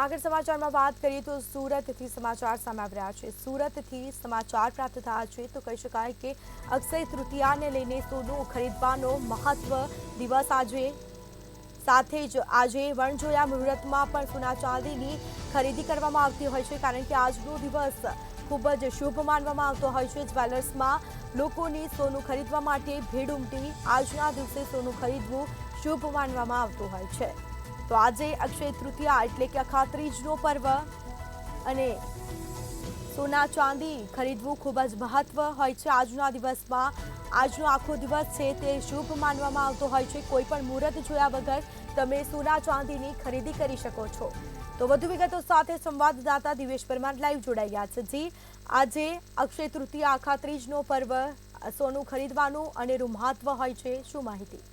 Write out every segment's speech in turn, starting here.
આગળ સમાચારમાં વાત કરીએ તો સુરતથી સમાચાર સામે આવી રહ્યા છે। સુરતથી સમાચાર પ્રાપ્ત થયા છે તો કહી શકાય કે અક્ષય તૃતીયાને લઈને સોનું ખરીદવાનો મહત્વ દિવસ આજે સાથે જ આજે વણજોયા મુહૂર્તમાં પણ સોના ચાંદીની ખરીદી કરવામાં આવતી હોય છે, કારણ કે આજનો દિવસ ખૂબ જ શુભ માનવામાં આવતો હોય છે। જ્વેલર્સમાં લોકોની સોનું ખરીદવા માટે ભીડ ઉમટી આજના દિવસે સોનું ખરીદવું શુભ માનવામાં આવતું હોય છે। તો આજે અક્ષય તૃતીયા એટલે કે અખાત્રીજનો પર્વ અને સોના ચાંદી ખરીદવું ખૂબ જ મહત્વ હોય છે। આજના દિવસમાં આજનો આખો દિવસ છે તે શુભ માનવામાં આવતો હોય છે। કોઈ પણ મુહૂર્ત જોયા વગર તમે સોના ચાંદીની ખરીદી કરી શકો છો। તો વધુ વિગતો સાથે સંવાદદાતા દિવેશ પરમાર લાઈવ જોડાઈ ગયા છે। જી, આજે અક્ષય તૃતીયા અખાત્રીજનો પર્વ, સોનું ખરીદવાનું અનેરું મહત્વ હોય છે, શું માહિતી?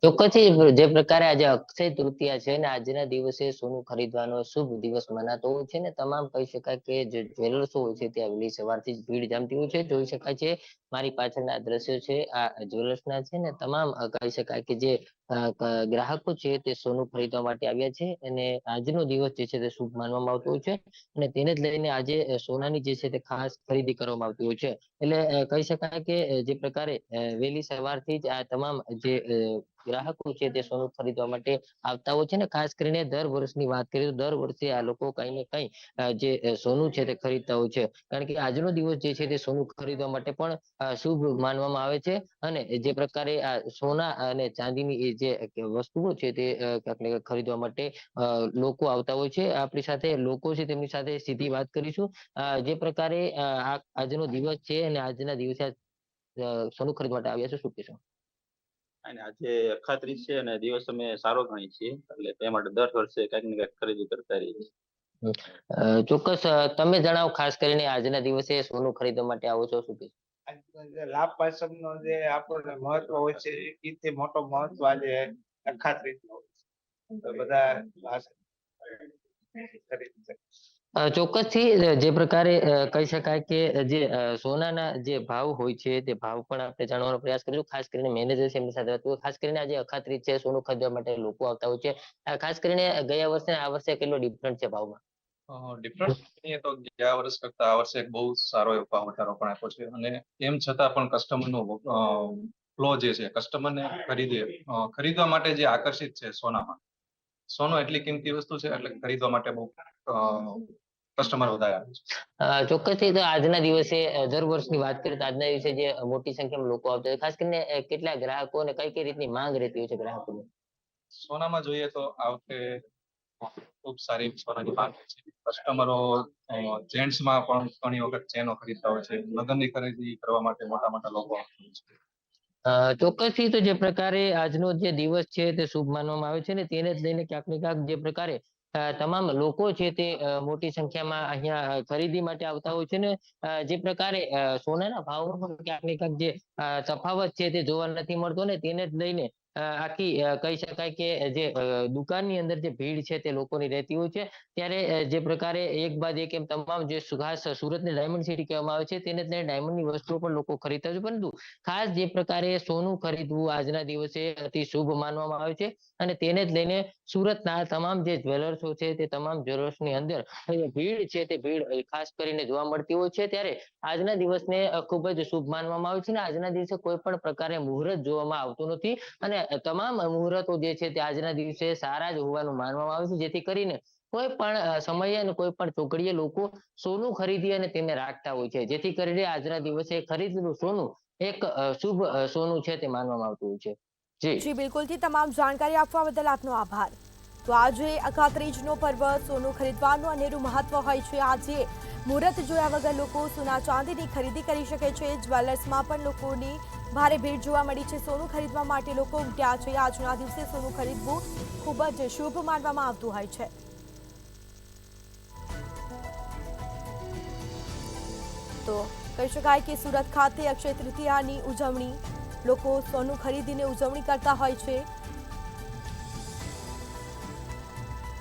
ચોક્કસથી જે પ્રકારે આજે અક્ષય તૃતીયા છે ને આજના દિવસે સોનું ખરીદવાનો શુભ દિવસ મનાતો હોય છે ને તમામ કહી શકાય કે જે જ્વેલર્સો હોય છે ત્યાં વહેલી સવારથી જ ભીડ જામતી હોય છે। જોઈ શકાય છે મારી પાછળના દ્રશ્યો છે આ જ્વેલર્સના છે ને તમામ કહી શકાય કે જે ગ્રાહકો છે તે સોનું ખરીદવા માટે આવ્યા છે અને આજનો દિવસ જે છે તે શુભ માનવામાં આવતો હોય છે અને તેને જ લઈને આજે સોનાની જે છે તે ખાસ ખરીદી કરવામાં આવતી હોય છે। એટલે કહી શકાય કે જે પ્રકારે વહેલી સવારથી જ આ તમામ જે ગ્રાહકો છે તે સોનું ખરીદવા માટે આવતા હોય છે ને ખાસ કરીને દર વર્ષની વાત કરીએ તો દર વર્ષે આ લોકો કઈ ને કઈ જે સોનું છે તે ખરીદતા હોય છે, કારણ કે આજનો દિવસ જે છે તે સોનું ખરીદવા માટે પણ શુભ માનવામાં આવે છે અને જે પ્રકારે આ સોના અને ચાંદીની જે વસ્તુઓ છે તે ખરીદવા માટે લોકો આવતા હોય છે। આપણી સાથે લોકો છે તેમની સાથે સીધી વાત કરીશું। જે પ્રકારે આજનો દિવસ છે અને આજના દિવસે સોનું ખરીદવા માટે આવ્યા છે, શું કહેશો? અને આજે અખાત્રીજ છે અને દિવસ અમે સારો ગણીએ છીએ, એટલે તે માટે દર વર્ષે કંઈક ને કંઈક ખરીદી કરતા રહીએ છીએ। ચોક્કસ, તમે જણાવો ખાસ કરીને આજના દિવસે સોનું ખરીદવા માટે આવો છો, શું કહેશો? જે લાભ પાચમ નો જે આપણને મહત્વ હોય છે એથી મોટો મહત્વ આજે અખાત્રીજ નો હોય છે, તો બધા ખરીદી શકે। ચોક્કસથી જે પ્રકારે કહી શકાય કે જે સોનાના જે ભાવ હોય છે તે ભાવ પણ આપણે જાણવાનો પ્રયાસ કરીશું। ખાસ કરીને મેનેજર છે એમની સાથે વાત, ખાસ કરીને આજે અખાત્રીજ છે સોનું ખરીદવા માટે લોકો આવતા હોય છે। ખાસ કરીને ગયા વર્ષે આ વર્ષે કેટલો ડિફરન્ટ છે ભાવમાં? ડિફરન્ટ જોઈએ તો ગયા વર્ષ કરતા આ વર્ષે બહુ સારો એવો ભાવ વધારો પણ આપ્યો છે અને એમ છતાં પણ કસ્ટમરનો ફ્લો જે છે કસ્ટમરને ખરીદવા માટે જે આકર્ષિત છે સોનામાં, સોનું એટલી કિંમતી વસ્તુ છે એટલે ખરીદવા માટે બહુ કસ્ટમર વધારે આવે છે। ચોક્કસથી તો આજના દિવસે દર વર્ષની વાત કરીએ તો આજના દિવસે જે મોટી સંખ્યામાં લોકો આવતા હોય, ખાસ કરીને કેટલા ગ્રાહકો અને કઈ કઈ રીતની માંગ રહેતી હોય છે ગ્રાહકોની? સોનામાં જોઈએ તો આ વખતે ખૂબ સારી સોનાની માંગ છે। કસ્ટમરો જેન્ટ્સમાં પણ ઘણી વખત ચેનો ખરીદતા હોય છે, લગ્નની ખરીદી કરવા માટે મોટા મોટા લોકો આવતા હોય છે। ચોક્કસથી તો જે પ્રકારે આજનો જે દિવસ છે તે શુભ માનવામાં આવે છે ને તેને જ લઈને ક્યાંક ને ક્યાંક જે પ્રકારે તમામ લોકો છે તે મોટી સંખ્યામાં અહીંયા ખરીદી માટે આવતા હોય છે ને જે પ્રકારે સોનાના ભાવમાં પણ ક્યાંક ને ક્યાંક જે તફાવત છે તે જોવા નથી મળતો ને તેને જ લઈને આખી કહી શકાય કે જે દુકાનની અંદર જે ભીડ છે તે લોકોની રહેતી હોય છે। ત્યારે જે પ્રકારે એક બાદ એક એમ તમામ જે ખાસ સુરતની ડાયમંડ સિટી કહેવામાં આવે છે તેને જ લઈને ડાયમંડની વસ્તુઓ પણ લોકો ખરીદતા હોય છે, પરંતુ ખાસ જે પ્રકારે સોનું ખરીદવું આજના દિવસે અતિ શુભ માનવામાં આવે છે અને તેને જ લઈને સુરતના તમામ જે જ્વેલર્સો છે તે તમામ જ્વેલર્સની અંદર ભીડ છે તે ભીડ ખાસ કરીને જોવા મળતી હોય છે। ત્યારે આજના દિવસને ખૂબ જ શુભ માનવામાં આવે છે અને આજના દિવસે કોઈ પણ પ્રકારે મુહૂર્ત જોવામાં આવતું નથી અને તમામ મુહૂર્તો જે છે તે આજના દિવસે સારા જ હોવાનું માનવામાં આવે છે, જેથી કરીને કોઈ પણ સમયે અને કોઈ પણ ચોઘડીએ લોકો સોનું ખરીદી અને તેને રાખતા હોય છે, જેથી કરીને આજના દિવસે ખરીદેલું સોનું એક શુભ સોનું છે તે માનવામાં આવતું હોય છે। જી બિલકુલથી તમામ જાણકારી આપવા બદલ આપનો આભાર। તો આજે અખાત્રીજનો પર્વ, સોનું ખરીદવાનું અનેરું મહત્વ હોય છે। આજે મુહૂર્ત જોયા વગર લોકો સોના ચાંદીની ખરીદી કરી શકે છે। જ્વેલર્સમાં પણ લોકોની ભારે ભીડ જોવા મળી છે। સોનું ખરીદવા માટે લોકો ઉમટ્યા છે। આજના દિવસે સોનું ખરીદવું ખૂબ જ શુભ માનવામાં આવતું હોય છે। તો કહી શકાય કે સુરત ખાતે અક્ષય તૃતીયાની ઉજવણી, લોકો સોનું ખરીદીને ઉજવણી કરતા હોય છે।